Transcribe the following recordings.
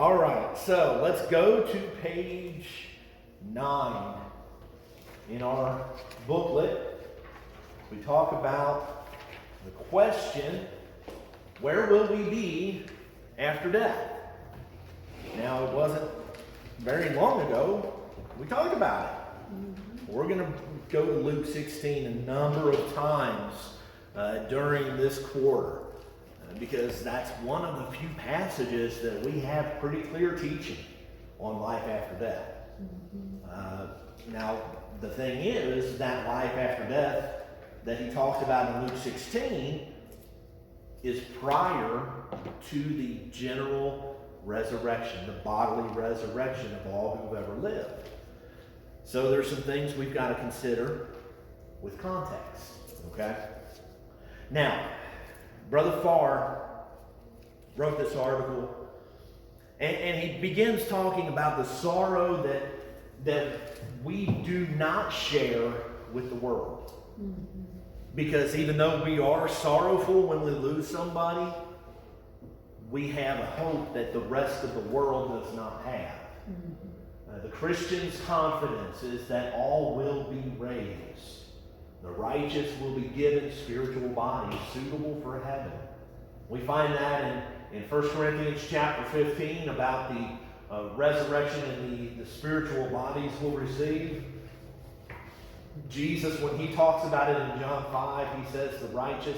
All right, so let's go to page 9 in our booklet. We talk about the question, where will we be after death? Now, it wasn't very long ago we talked about it. We're going to go to Luke 16 a number of times during this quarter. Because that's one of the few passages that we have pretty clear teaching on life after death. Now, the thing is, that life after death that he talks about in Luke 16 is prior to the general resurrection, the bodily resurrection of all who've ever lived. So there's some things we've got to consider with context, okay? Now, Brother Farr wrote this article, and he begins talking about the sorrow that we do not share with the world. Because even though we are sorrowful when we lose somebody, we have a hope that the rest of the world does not have. The Christian's confidence is that all will be raised. The righteous will be given spiritual bodies suitable for heaven. We find that in 1 Corinthians chapter 15 about the resurrection and the spiritual bodies we'll receive. Jesus, when he talks about it in John 5, he says the righteous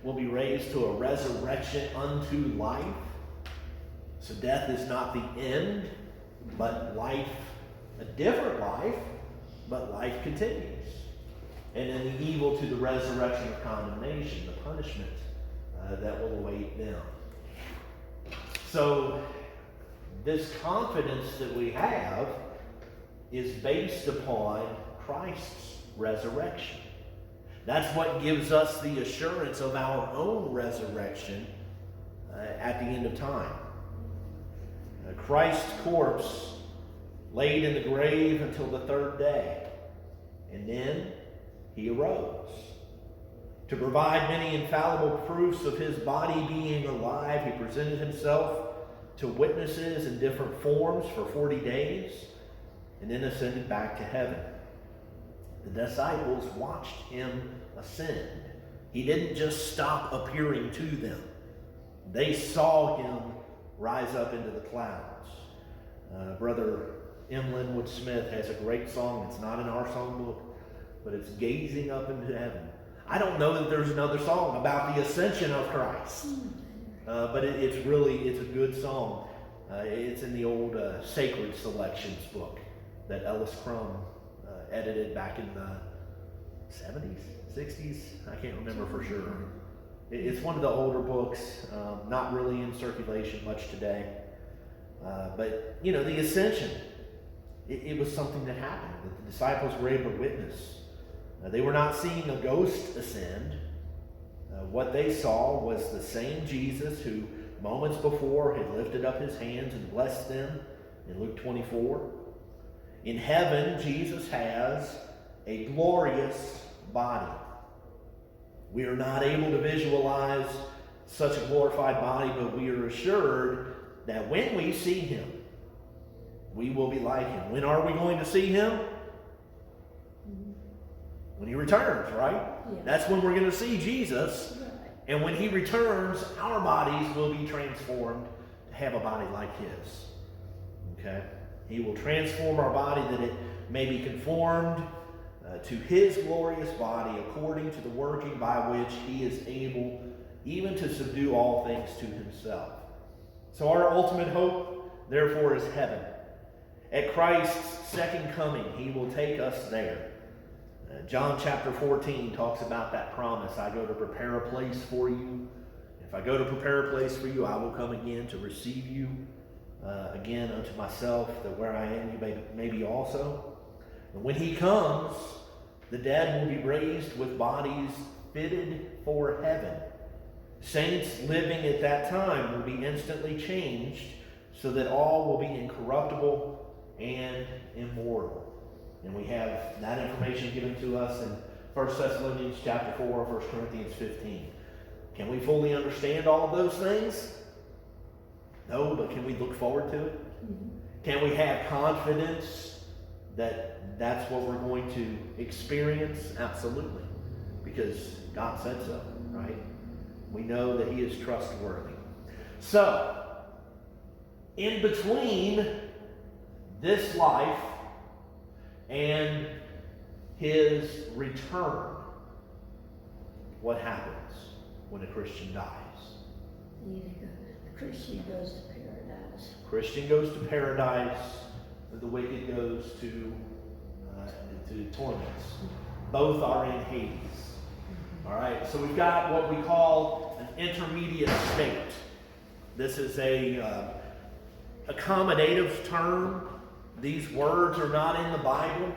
will be raised to a resurrection unto life. So death is not the end, but life, a different life, but life continues. And then the evil to the resurrection of condemnation, the punishment that will await them. So this confidence that we have is based upon Christ's resurrection. That's what gives us the assurance of our own resurrection at the end of time. Christ's corpse laid in the grave until the third day, and then he arose. To provide many infallible proofs of his body being alive, he presented himself to witnesses in different forms for 40 days, and then ascended back to heaven. The disciples watched him ascend. He didn't just stop appearing to them. They saw him rise up into the clouds. Brother M. Linwood Smith has a great song. It's not in our songbook, but it's Gazing Up into Heaven. I don't know that there's another song about the ascension of Christ, but it's a good song. It's in the old Sacred Selections book that Ellis Crum edited back in the 70s, 60s. I can't remember for sure. It's one of the older books, not really in circulation much today. But, the ascension, it was something that happened, that the disciples were able to witness. They were not seeing a ghost ascend. What they saw was the same Jesus who moments before had lifted up his hands and blessed them in Luke 24. In heaven, Jesus has a glorious body. We are not able to visualize such a glorified body, but we are assured that when we see him, we will be like him. When are we going to see him? When he returns, right? Yeah. That's when we're going to see Jesus. Right. And when he returns, our bodies will be transformed to have a body like his. Okay? He will transform our body that it may be conformed to his glorious body according to the working by which he is able even to subdue all things to himself. So our ultimate hope, therefore, is heaven. At Christ's second coming, he will take us there. John chapter 14 talks about that promise. I go to prepare a place for you. If I go to prepare a place for you, I will come again to receive you again unto myself, that where I am you may be also. And when he comes, the dead will be raised with bodies fitted for heaven. Saints living at that time will be instantly changed so that all will be incorruptible and immortal. And we have that information given to us in 1 Thessalonians chapter 4, 1 Corinthians 15. Can we fully understand all of those things? No, but can we look forward to it? Can we have confidence that that's what we're going to experience? Absolutely. Because God said so, right? We know that he is trustworthy. So, in between this life and his return, what happens when a Christian dies? The Christian goes to paradise. Christian goes to paradise, the wicked goes to torments. Both are in Hades. All right, so we've got what we call an intermediate state. This is a accommodative term. These words are not in the Bible,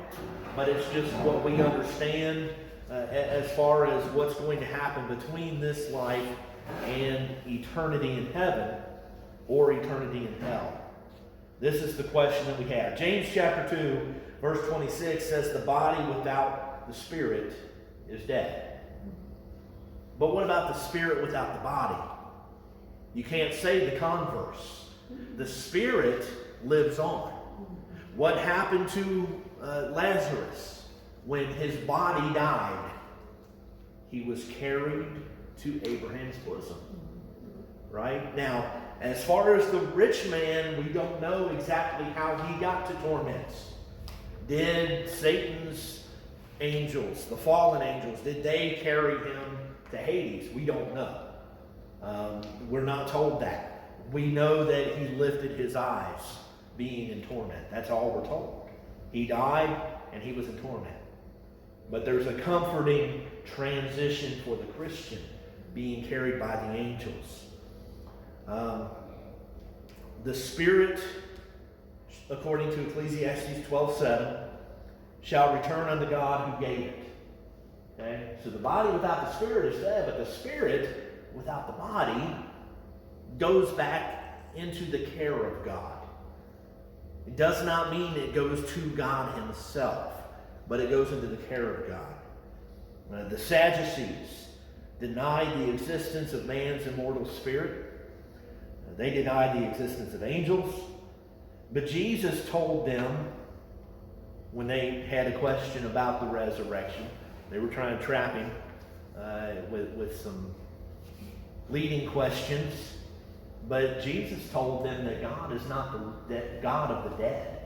but it's just what we understand as far as what's going to happen between this life and eternity in heaven or eternity in hell. This is the question that we have. James chapter 2, verse 26 says the body without the spirit is dead. But what about the spirit without the body? You can't say the converse. The spirit lives on. What happened to Lazarus when his body died? He was carried to Abraham's bosom. Right? Now, as far as the rich man, we don't know exactly how he got to torments. Did Satan's angels, the fallen angels, did they carry him to Hades? We don't know. We're not told that. We know that he lifted his eyes being in torment. That's all we're told. He died and he was in torment. But there's a comforting transition for the Christian being carried by the angels. The spirit, according to Ecclesiastes 12:7, shall return unto God who gave it. Okay? So the body without the spirit is dead, but the spirit without the body goes back into the care of God. It does not mean it goes to God himself, but it goes into the care of God. The Sadducees denied the existence of man's immortal spirit. They denied the existence of angels. But Jesus told them, when they had a question about the resurrection, they were trying to trap him with some leading questions. But Jesus told them that God is not the God of the dead,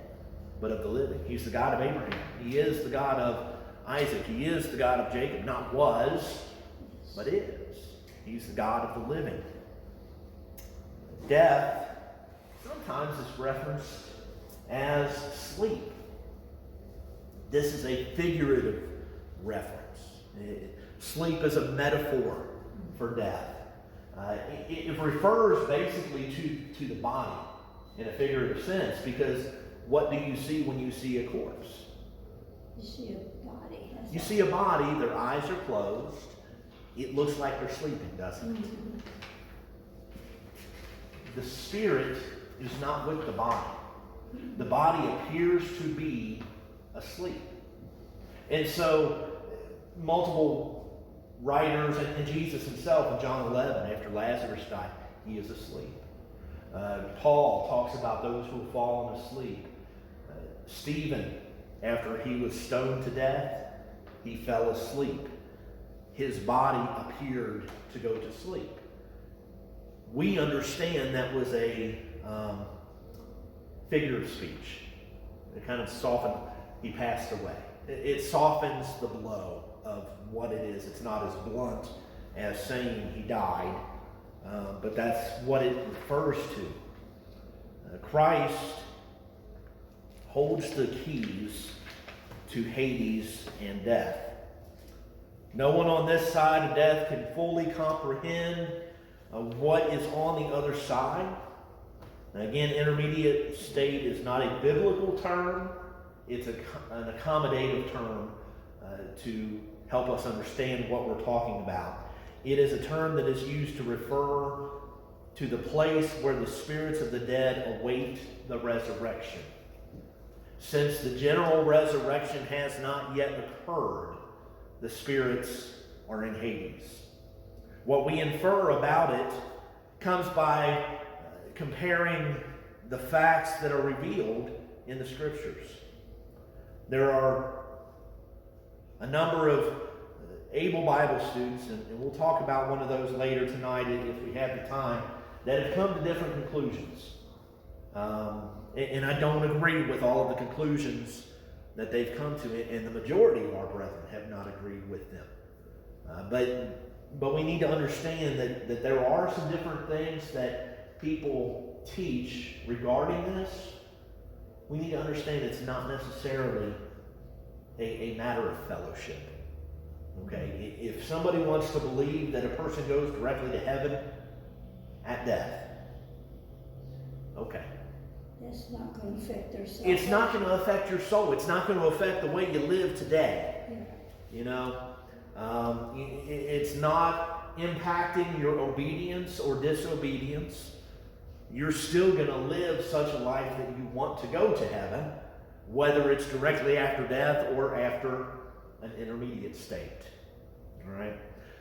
but of the living. He's the God of Abraham. He is the God of Isaac. He is the God of Jacob. Not was, but is. He's the God of the living. Death sometimes is referenced as sleep. This is a figurative reference. Sleep is a metaphor for death. It refers basically to the body in a figurative sense, because what do you see when you see a corpse? You see a body. You see a body, their eyes are closed. It looks like they're sleeping, doesn't it? Mm-hmm. The spirit is not with the body. The body appears to be asleep. And so, multiple writers, and Jesus himself in John 11, after Lazarus died, he is asleep. Paul talks about those who have fallen asleep. Stephen, after he was stoned to death, he fell asleep. His body appeared to go to sleep. We understand that was a figure of speech. It kind of softened. He passed away. It softens the blow of what it is. It's not as blunt as saying he died, but that's what it refers to. Christ holds the keys to Hades and death. No one on this side of death can fully comprehend what is on the other side. Now again, intermediate state is not a biblical term. It's an accommodative term to help us understand what we're talking about. It is a term that is used to refer to the place where the spirits of the dead await the resurrection. Since the general resurrection has not yet occurred, the spirits are in Hades. What we infer about it comes by comparing the facts that are revealed in the Scriptures. There are a number of able Bible students, and we'll talk about one of those later tonight if we have the time, that have come to different conclusions. And I don't agree with all of the conclusions that they've come to, and the majority of our brethren have not agreed with them. But we need to understand that there are some different things that people teach regarding this. We need to understand it's not necessarily a matter of fellowship. Okay? If somebody wants to believe that a person goes directly to heaven at death, okay. That's not going to affect their soul. It's not going to affect your soul. It's not going to affect the way you live today. Yeah. You know? It's not impacting your obedience or disobedience. You're still going to live such a life that you want to go to heaven, whether it's directly after death or after an intermediate state. All right?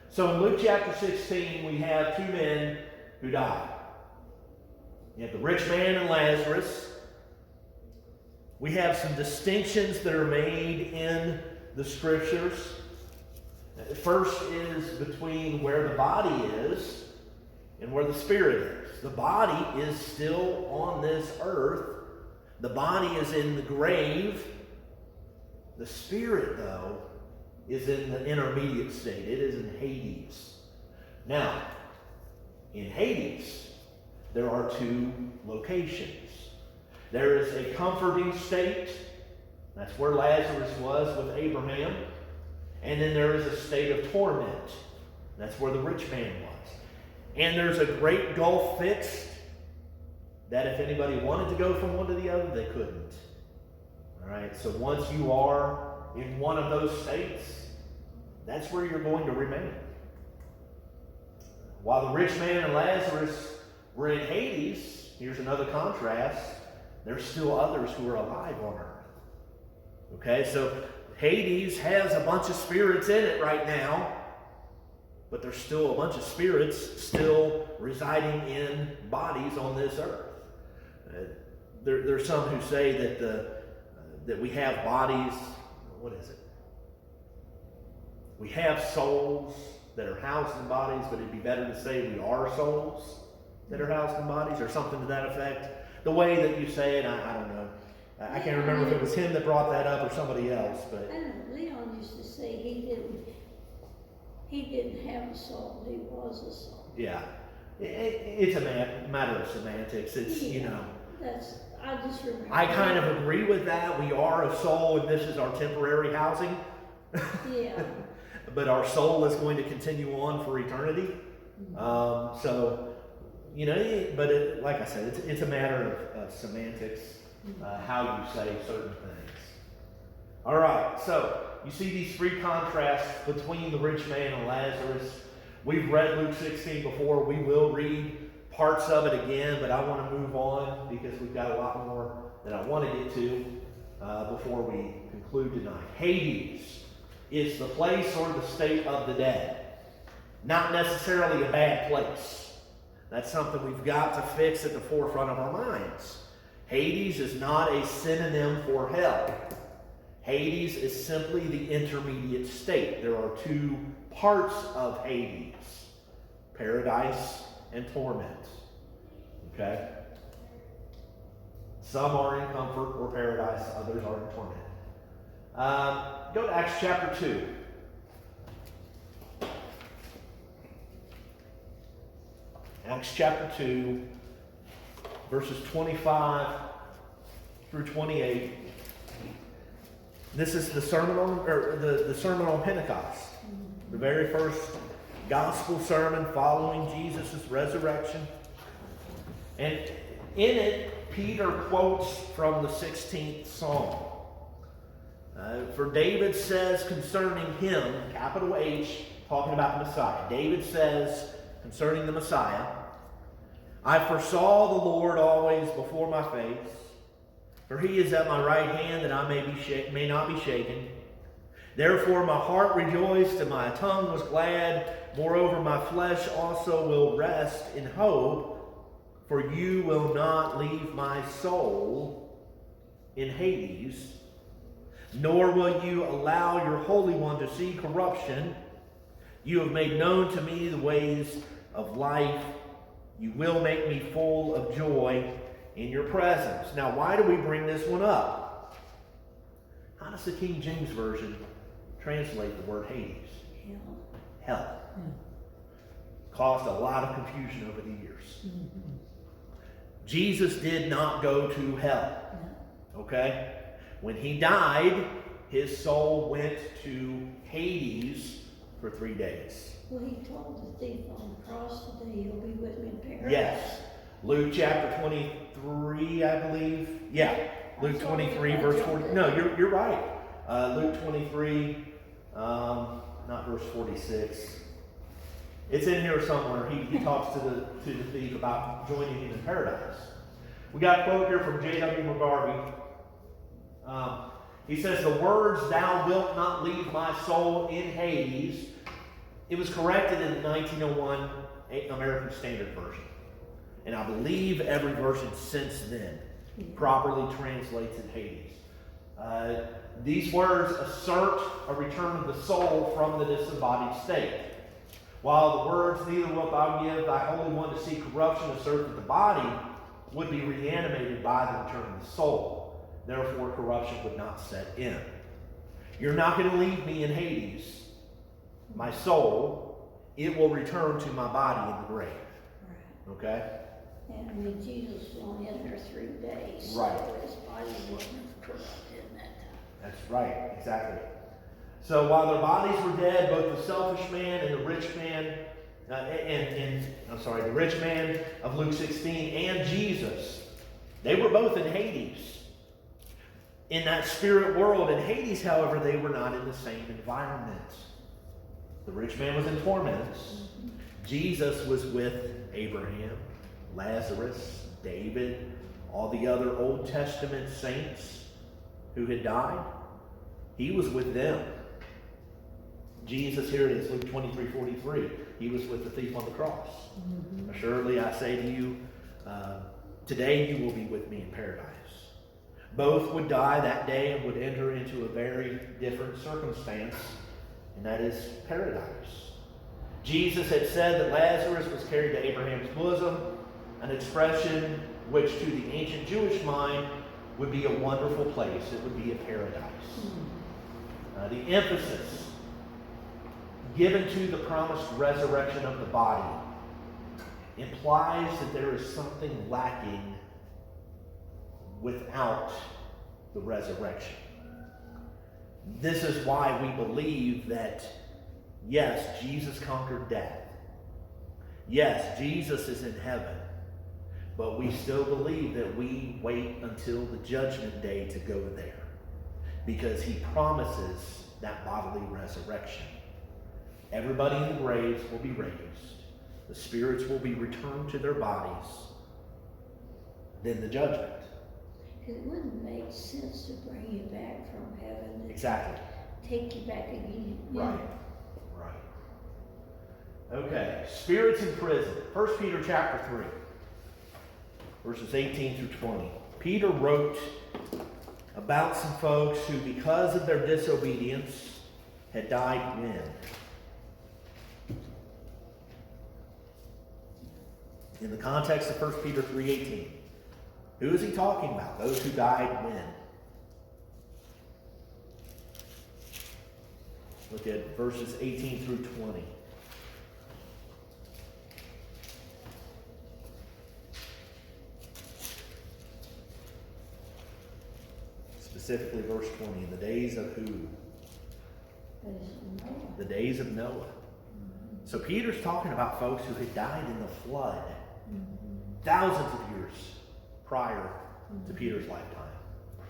So in Luke chapter 16, we have two men who died. You have the rich man and Lazarus. We have some distinctions that are made in the Scriptures. First is between where the body is and where the spirit is. The body is still on this earth. The body is in the grave. The spirit, though, is in the intermediate state. It is in Hades. Now, in Hades, there are two locations. There is a comforting state. That's where Lazarus was with Abraham. And then there is a state of torment. That's where the rich man was. And there's a great gulf fixed that if anybody wanted to go from one to the other, they couldn't. All right, so once you are in one of those states, that's where you're going to remain. While the rich man and Lazarus were in Hades, here's another contrast, there's still others who are alive on earth. Okay, so Hades has a bunch of spirits in it right now, but there's still a bunch of spirits still residing in bodies on this earth. There's some who say that we have bodies, what is it? We have souls that are housed in bodies, but it'd be better to say we are souls that are housed in bodies, or something to that effect. The way that you say it, I don't know. I can't remember if it was him that brought that up or somebody else, but I know Leon used to say he didn't have a soul, he was a soul. yeah, it's a matter of semantics. It's, Yeah. you know, I just remember. I kind of agree with that. We are a soul, and this is our temporary housing. Yeah. But our soul is going to continue on for eternity. So, you know, but like I said, it's a matter of semantics, how you say certain things. All right, so you see these three contrasts between the rich man and Lazarus. We've read Luke 16 before. We will read parts of it again, but I want to move on because we've got a lot more that I want to get to before we conclude tonight. Hades is the place or the state of the dead. Not necessarily a bad place. That's something we've got to fix at the forefront of our minds. Hades is not a synonym for hell. Hades is simply the intermediate state. There are two parts of Hades: paradise and torment. Okay? Some are in comfort or paradise, others are in torment. Go to Acts chapter 2. Acts chapter 2, verses 25 through 28. This is the sermon on Pentecost, the very first gospel sermon following Jesus' resurrection. And in it, Peter quotes from the 16th Psalm. For David says concerning him, capital H, talking about the Messiah. David says concerning the Messiah, I foresaw the Lord always before my face, for he is at my right hand that I may not be shaken. Therefore my heart rejoiced and my tongue was glad. Moreover, my flesh also will rest in hope, for you will not leave my soul in Hades, nor will you allow your Holy One to see corruption. You have made known to me the ways of life. You will make me full of joy in your presence. Now, why do we bring this one up? How does the King James Version translate the word Hades? Hell. Caused a lot of confusion over the years. Jesus did not go to hell. Okay? When he died, his soul went to Hades for 3 days. Well, he told the thief on the cross today, he'll be with me in paradise. Yes. Luke chapter 23, I believe. Yeah. Luke 23, verse 40. No, you're right. Luke 23, not verse 46. It's in here somewhere. He talks to the thief about joining him in paradise. We got a quote here from J.W. McGarvey. He says, the words, thou wilt not leave my soul in Hades, it was corrected in the 1901 American Standard Version. And I believe every version since then properly translates in Hades. These words assert a return of the soul from the disembodied state. While the words, neither wilt thou give thy Holy One to see corruption, assert that the body would be reanimated by the return of the soul. Therefore, corruption would not set in. You're not going to leave me in Hades. My soul, it will return to my body in the grave. Right. Okay? And I mean, Jesus was only in there 3 days. Right. So his body wasn't corrupted in that time. That's right, exactly. So while their bodies were dead, both the selfish man and the rich man, the rich man of Luke 16 and Jesus, they were both in Hades. In that spirit world. In Hades, however, they were not in the same environment. The rich man was in torments. Jesus was with Abraham, Lazarus, David, all the other Old Testament saints who had died. He was with them. Jesus, here it is, Luke 23:43. He was with the thief on the cross. Assuredly, I say to you, today you will be with me in paradise. Both would die that day and would enter into a very different circumstance, and that is paradise. Jesus had said that Lazarus was carried to Abraham's bosom, an expression which to the ancient Jewish mind would be a wonderful place. It would be a paradise. The emphasis given to the promised resurrection of the body implies that there is something lacking without the resurrection. This is why we believe that, yes, Jesus conquered death. Yes, Jesus is in heaven. But we still believe that we wait until the judgment day to go there, because he promises that bodily resurrection. Everybody in the graves will be raised. The spirits will be returned to their bodies. Then the judgment. It wouldn't make sense to bring you back from heaven. Exactly. Take you back again. Right. Okay. Spirits in prison. 1 Peter chapter 3, verses 18 through 20. Peter wrote about some folks who, because of their disobedience, had died when? In the context of 1 Peter 3:18. Who is he talking about? Those who died when? Look at verses 18 through 20. Specifically verse 20. In the days of who? The days of Noah. So Peter's talking about folks who had died in the flood thousands of years prior to Peter's lifetime.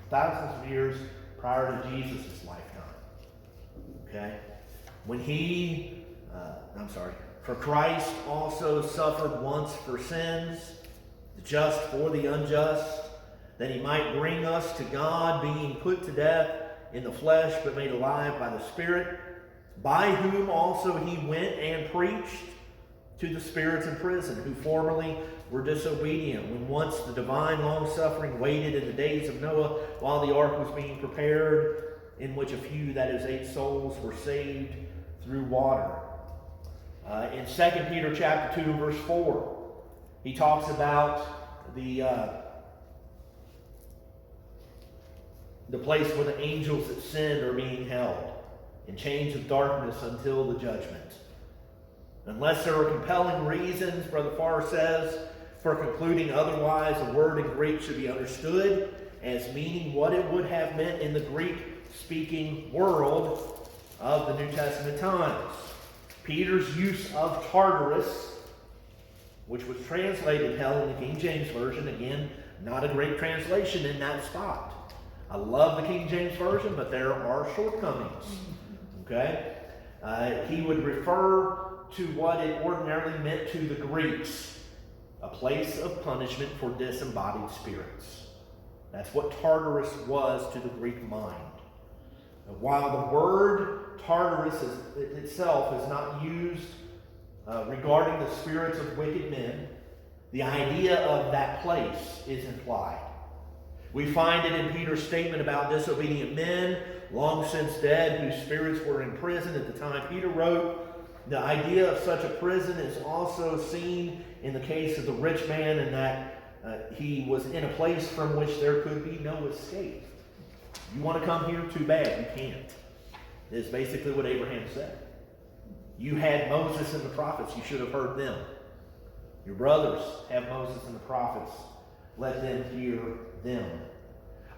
Thousands of years prior to Jesus' lifetime. Okay? When for Christ also suffered once for sins, the just for the unjust, that he might bring us to God, being put to death in the flesh, but made alive by the Spirit, by whom also he went and preached to the spirits in prison who formerly were disobedient, when once the divine long-suffering waited in the days of Noah while the ark was being prepared, in which a few, that is 8 souls, were saved through water. In 2 Peter chapter 2, verse 4, he talks about the place where the angels that sinned are being held in chains of darkness until the judgment. Unless there are compelling reasons, Brother Farr says, for concluding otherwise, a word in Greek should be understood as meaning what it would have meant in the Greek-speaking world of the New Testament times. Peter's use of Tartarus, which was translated hell in the King James Version, again, not a great translation in that spot. I love the King James Version, but there are shortcomings. Okay? He would refer to what it ordinarily meant to the Greeks, a place of punishment for disembodied spirits. That's what Tartarus was to the Greek mind. While the word Tartarus itself is not used regarding the spirits of wicked men, the idea of that place is implied. We find it in Peter's statement about disobedient men, long since dead, whose spirits were in prison at the time Peter wrote. The idea of such a prison is also seen in the case of the rich man, in that he was in a place from which there could be no escape. You want to come here? Too bad. You can't. Is basically what Abraham said. You had Moses and the prophets. You should have heard them. Your brothers have Moses and the prophets. Let them hear them.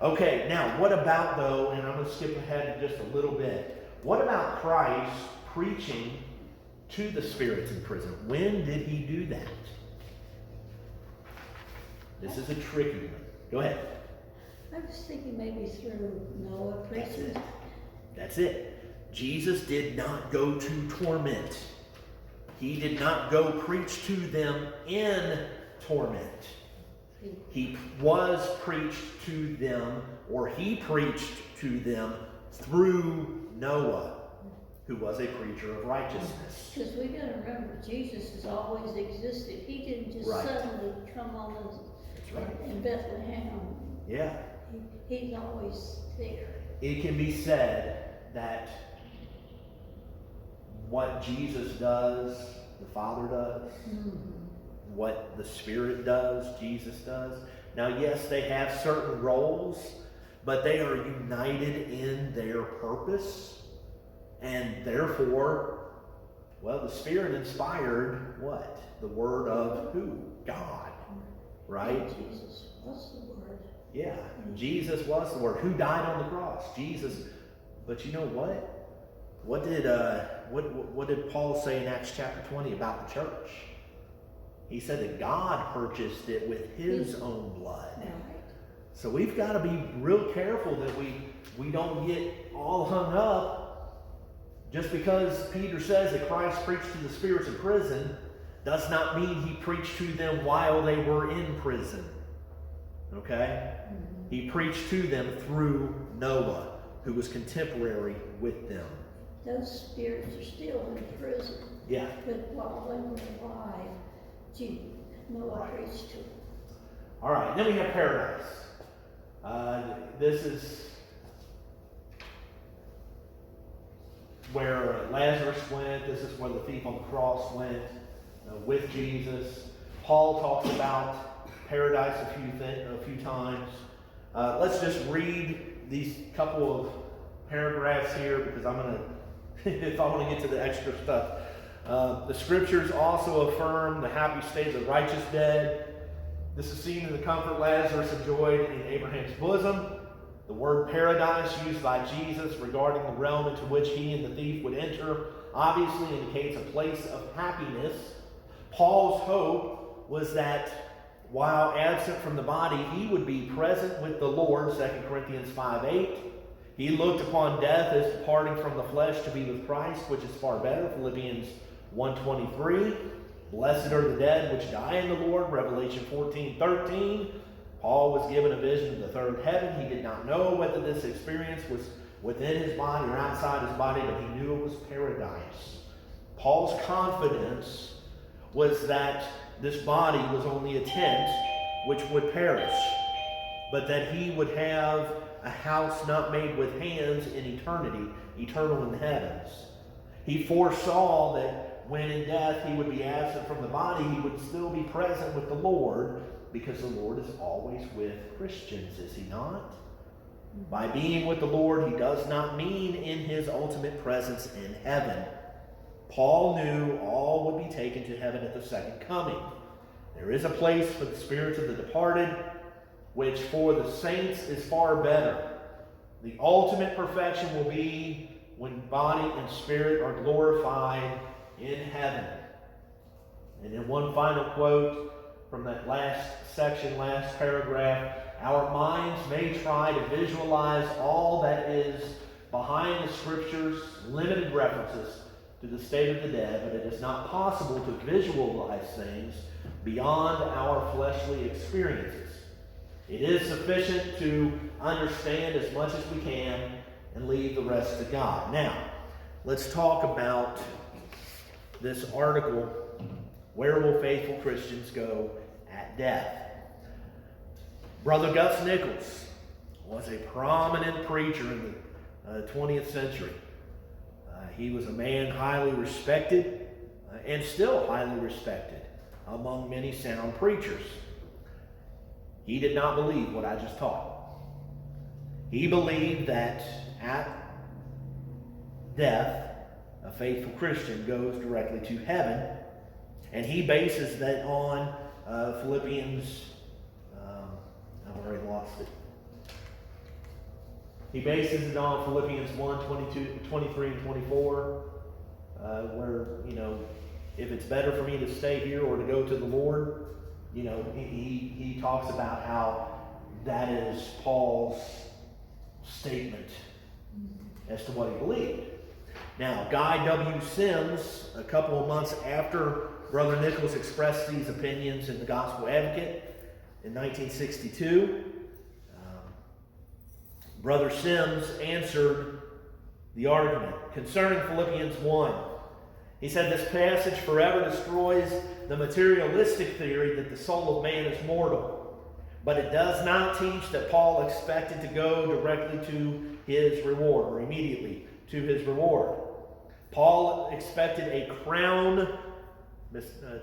Okay, now what about, though, and I'm going to skip ahead just a little bit. What about Christ preaching to the spirits in prison? When did he do that? This is a tricky one. Go ahead. I was thinking maybe through Noah preaching. That's it. Jesus did not go to torment. He did not go preach to them in torment. He was preached to them, or he preached to them through Noah, who was a preacher of righteousness. Because we got to remember, Jesus has always existed. He didn't just suddenly come on in Bethlehem. Yeah. He's always there. It can be said that what Jesus does, the Father does. Mm-hmm. What the Spirit does, Jesus does. Now, yes, they have certain roles, but they are united in their purpose. And therefore, well, the Spirit inspired what? The Word of who? God. Right? Jesus was the Word. Yeah, Jesus was the Word. Who died on the cross? Jesus. But you know what? What did Paul say in Acts chapter 20 about the church? He said that God purchased it with his own blood. Right. So we've got to be real careful that we don't get all hung up. Just because Peter says that Christ preached to the spirits in prison does not mean he preached to them while they were in prison. Okay? Mm-hmm. He preached to them through Noah, who was contemporary with them. Those spirits are still in prison. Yeah. But while they were alive, Noah preached to them. All right, then we have paradise. This is where Lazarus went. This is where the thief on the cross went with Jesus. Paul talks about paradise a few times. Let's just read these couple of paragraphs here, because I'm going to, if I want to get to the extra stuff. The scriptures also affirm the happy state of the righteous dead. This is seen in the comfort Lazarus enjoyed in Abraham's bosom. The word paradise used by Jesus regarding the realm into which he and the thief would enter obviously indicates a place of happiness. Paul's hope was that while absent from the body, he would be present with the Lord, 2 Corinthians 5:8. He looked upon death as departing from the flesh to be with Christ, which is far better, Philippians 1:23. Blessed are the dead which die in the Lord, Revelation 14:13. Paul was given a vision of the third heaven. He did not know whether this experience was within his body or outside his body, but he knew it was paradise. Paul's confidence was that this body was only a tent which would perish, but that he would have a house not made with hands in eternity, eternal in the heavens. He foresaw that when in death he would be absent from the body, he would still be present with the Lord, because the Lord is always with Christians, is he not? By being with the Lord, he does not mean in his ultimate presence in heaven. Paul knew all would be taken to heaven at the second coming. There is a place for the spirits of the departed, which for the saints is far better. The ultimate perfection will be when body and spirit are glorified in heaven. And in one final quote from that last section, last paragraph, our minds may try to visualize all that is behind the Scripture's limited references to the state of the dead, but it is not possible to visualize things beyond our fleshly experiences. It is sufficient to understand as much as we can and leave the rest to God. Now, let's talk about this article, Where Will Faithful Christians Go at Death? Brother Gus Nichols was a prominent preacher in the 20th century. He was a man highly respected and still highly respected among many sound preachers. He did not believe what I just taught. He believed that at death, a faithful Christian goes directly to heaven, and he bases that on Philippians, I've already lost it. He bases it on Philippians 1, 23 and 24, where, if it's better for me to stay here or to go to the Lord, he talks about how that is Paul's statement as to what he believed. Now, Guy W. Sims, a couple of months after Brother Nichols expressed these opinions in the Gospel Advocate in 1962, Brother Sims answered the argument concerning Philippians 1. He said, this passage forever destroys the materialistic theory that the soul of man is mortal. But it does not teach that Paul expected to go directly to his reward, or immediately to his reward. Paul expected a crown,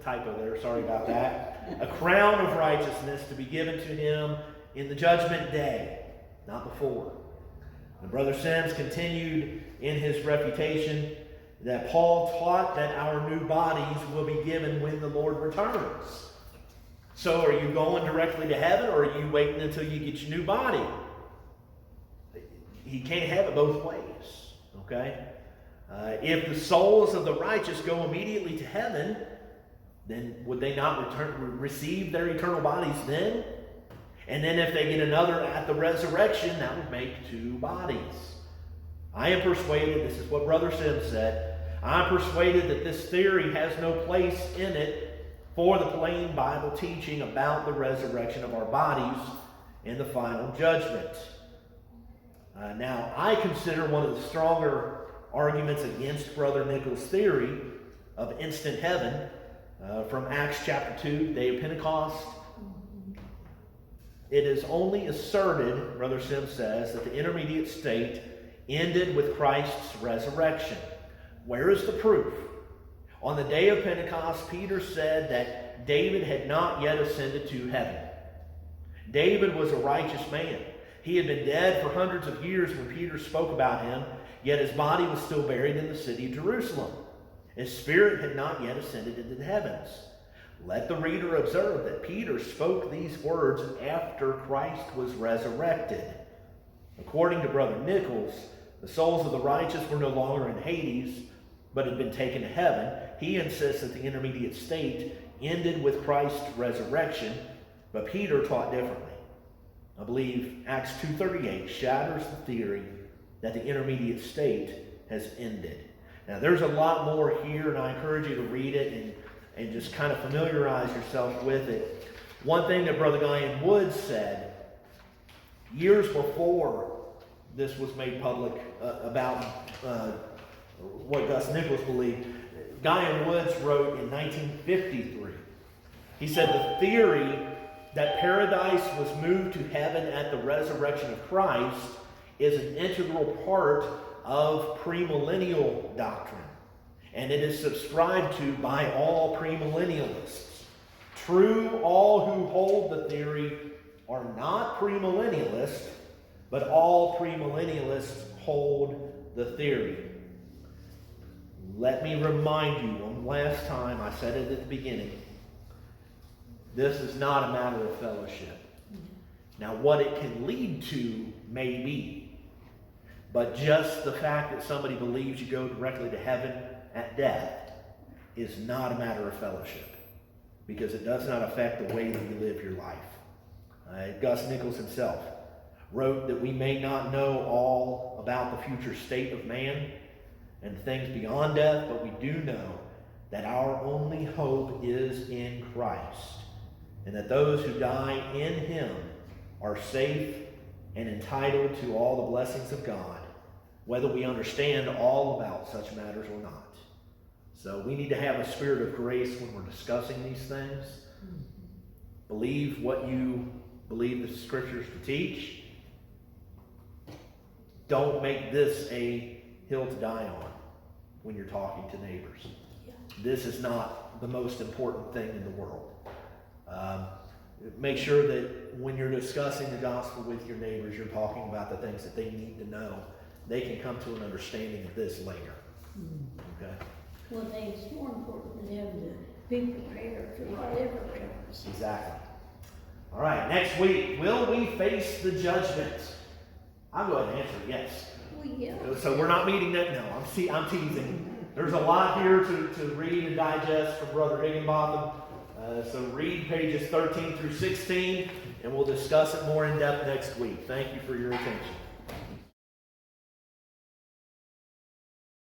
typo there, sorry about that, a crown of righteousness to be given to him in the judgment day, not before. And Brother Sims continued in his refutation that Paul taught that our new bodies will be given when the Lord returns. So are you going directly to heaven, or are you waiting until you get your new body? He can't have it both ways, okay? If the souls of the righteous go immediately to heaven, then would they not receive their eternal bodies then? And then if they get another at the resurrection, that would make two bodies. I am persuaded, this is what Brother Sims said, I'm persuaded that this theory has no place in it for the plain Bible teaching about the resurrection of our bodies in the final judgment. Now, I consider one of the stronger arguments against Brother Nichols' theory of instant heaven from Acts chapter 2, day of Pentecost. It is only asserted, Brother Sims says, that the intermediate state ended with Christ's resurrection. Where is the proof? On the day of Pentecost, Peter said that David had not yet ascended to heaven. David was a righteous man. He had been dead for hundreds of years when Peter spoke about him, yet his body was still buried in the city of Jerusalem. His spirit had not yet ascended into the heavens. Let the reader observe that Peter spoke these words after Christ was resurrected. According to Brother Nichols, the souls of the righteous were no longer in Hades, but had been taken to heaven. He insists that the intermediate state ended with Christ's resurrection, but Peter taught differently. I believe Acts 2:38 shatters the theory that the intermediate state has ended. Now, there's a lot more here, and I encourage you to read it and just kind of familiarize yourself with it. One thing that Brother Guyan Woods said years before this was made public about what Gus Nichols believed, Guy Woods wrote in 1953. He said the theory that paradise was moved to heaven at the resurrection of Christ is an integral part of premillennial doctrine, and it is subscribed to by all premillennialists. True, all who hold the theory are not premillennialists, but all premillennialists hold the theory. Let me remind you one last time, I said it at the beginning, this is not a matter of fellowship. Now, what it can lead to may be, but just the fact that somebody believes you go directly to heaven at death is not a matter of fellowship, because it does not affect the way that you live your life. Gus Nichols himself wrote that we may not know all about the future state of man and things beyond death, but we do know that our only hope is in Christ, and that those who die in him are safe and entitled to all the blessings of God, whether we understand all about such matters or not. So we need to have a spirit of grace when we're discussing these things. Believe what you believe the scriptures to teach. Don't make this a hill to die on when you're talking to neighbors. This is not the most important thing in the world. Make sure that when you're discussing the gospel with your neighbors, you're talking about the things that they need to know. They can come to an understanding of this later. Okay? Well, I think it's more important for them to be prepared for whatever comes. Exactly. All right, next week, will we face the judgment? I'll go ahead and answer yes. Well, yeah. So we're not meeting that? No, I'm teasing. There's a lot here to read and digest from Brother Higginbotham. So read pages 13 through 16, and we'll discuss it more in depth next week. Thank you for your attention.